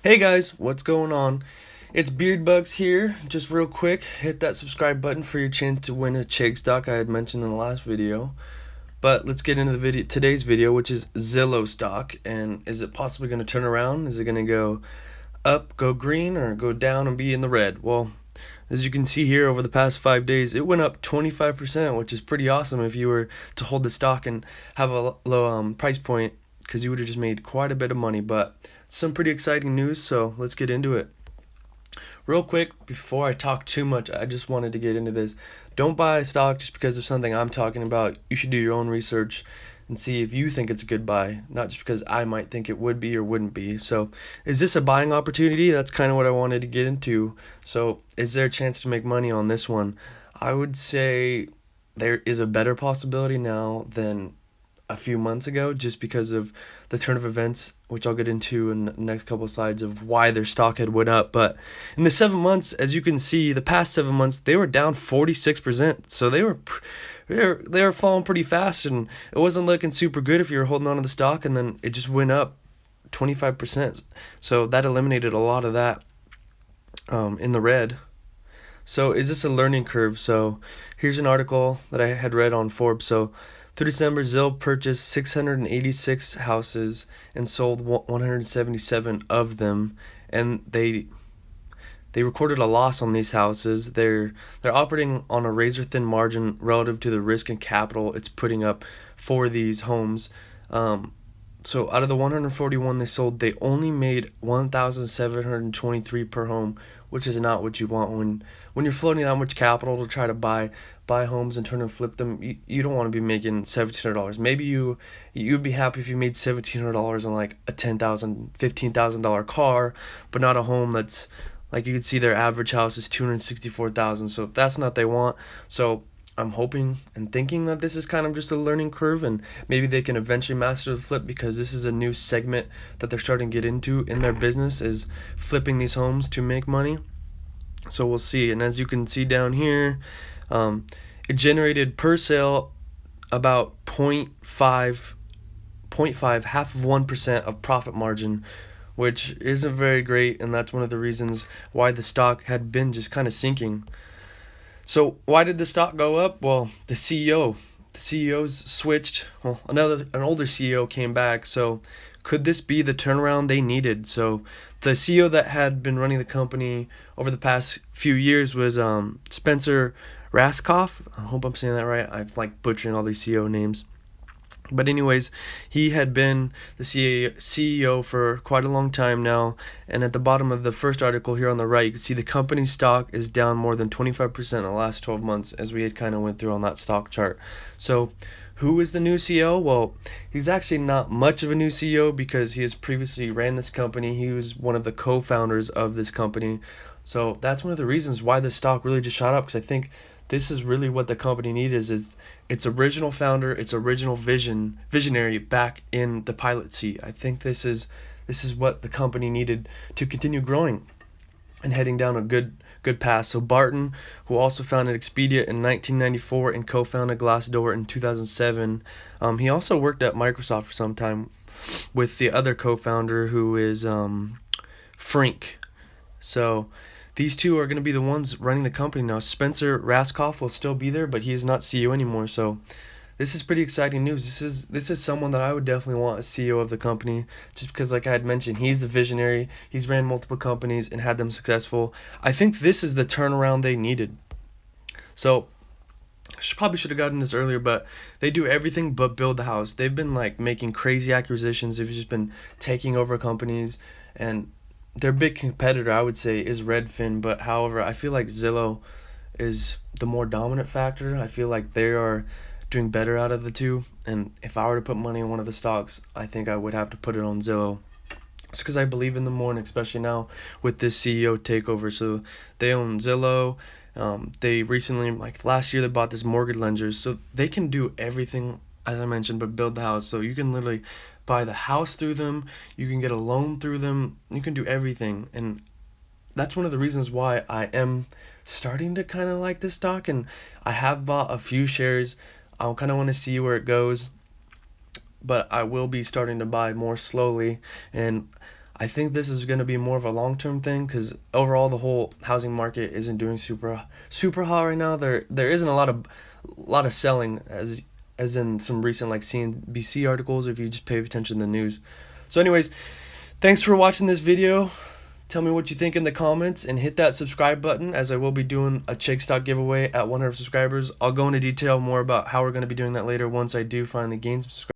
Hey guys, what's going on? It's Beardbugs here. Just real quick, hit that subscribe button for your chance to win a Chig stock I had mentioned in the last video. But let's get into the video, today's video, which is Zillow stock. And is it possibly going to turn around? Is it going to go up, go green, or go down and be in the red? Well, as you can see here, over the past 5 days, it went up 25%, which is pretty awesome if you were to hold the stock and have a low price point, because you would have just made quite a bit of money. But some pretty exciting news, so let's get into it. Real quick, before I talk too much, I just wanted to get into this. Don't buy a stock just because of something I'm talking about. You should do your own research and see if you think it's a good buy, not just because I might think it would be or wouldn't be. So, is this a buying opportunity? That's kind of what I wanted to get into. So, is there a chance to make money on this one? I would say there is a better possibility now than a few months ago, just because of the turn of events, which I'll get into in the next couple of slides of why their stock had went up. But in the 7 months, as you can see, the past 7 months, they were down 46%. So they were falling pretty fast, and it wasn't looking super good if you were holding on to the stock, and then it just went up 25%. So that eliminated a lot of that in the red. So is this a learning curve? So here's an article that I had read on Forbes. So through December, Zillow purchased 686 houses and sold 177 of them, and they recorded a loss on these houses. They're operating on a razor-thin margin relative to the risk and capital it's putting up for these homes. So out of the 141 they sold, they only made 1,723 per home, which is not what you want when you're floating that much capital to try to buy homes and turn and flip them. You don't want to be making $1,700. Maybe you'd be happy if you made $1,700 on like a $10,000, $15,000 car, but not a home that's like, you can see their average house is $264,000. So that's not what they want. So I'm hoping and thinking that this is kind of just a learning curve, and maybe they can eventually master the flip, because this is a new segment that they're starting to get into in their business, is flipping these homes to make money. So we'll see. And as you can see down here, it generated per sale about 0.5, half of 1% of profit margin, which isn't very great, and that's one of the reasons why the stock had been just kind of sinking. So why did the stock go up? Well, the CEOs switched. Well, an older CEO came back. So could this be the turnaround they needed? So the CEO that had been running the company over the past few years was Spencer Raskoff. I hope I'm saying that right. I'm like butchering all these CEO names. But anyways, he had been the CEO for quite a long time now, and at the bottom of the first article here on the right, you can see the company's stock is down more than 25% in the last 12 months, as we had kind of went through on that stock chart. So who is the new CEO? Well, he's actually not much of a new CEO, because he has previously ran this company. He was one of the co-founders of this company. So that's one of the reasons why the stock really just shot up, because I think this is really what the company needs, is its original founder, its original visionary back in the pilot seat. I think this is what the company needed to continue growing and heading down a good path. So Barton, who also founded Expedia in 1994 and co-founded Glassdoor in 2007, he also worked at Microsoft for some time with the other co-founder, who is Frank. So these two are going to be the ones running the company now. Spencer Raskoff will still be there, but he is not CEO anymore. So this is pretty exciting news. This is someone that I would definitely want as CEO of the company, just because, like I had mentioned, he's the visionary. He's ran multiple companies and had them successful. I think this is the turnaround they needed. So probably should have gotten this earlier, but they do everything but build the house. They've been like making crazy acquisitions. They've just been taking over companies, and their big competitor, I would say, is Redfin. But however, I feel like Zillow is the more dominant factor. I feel like they are doing better out of the two, and if I were to put money on one of the stocks, I think I would have to put it on Zillow, just because I believe in them more, and especially now with this CEO takeover. So they own Zillow. They recently, like last year, they bought this mortgage lenders, so they can do everything, as I mentioned, but build the house. So you can literally buy the house through them, you can get a loan through them, you can do everything. And that's one of the reasons why I am starting to kind of like this stock, and I have bought a few shares. I kind of want to see where it goes, but I will be starting to buy more slowly. And I think this is going to be more of a long-term thing because overall the whole housing market isn't doing super hot right now. There isn't a lot of selling as in some recent like CNBC articles if you just pay attention to the news. So anyways, thanks for watching this video. Tell me what you think in the comments and hit that subscribe button as I will be doing a Chig stock giveaway at 100 subscribers. I'll go into detail more about how we're going to be doing that later once I do finally gain some subscribers.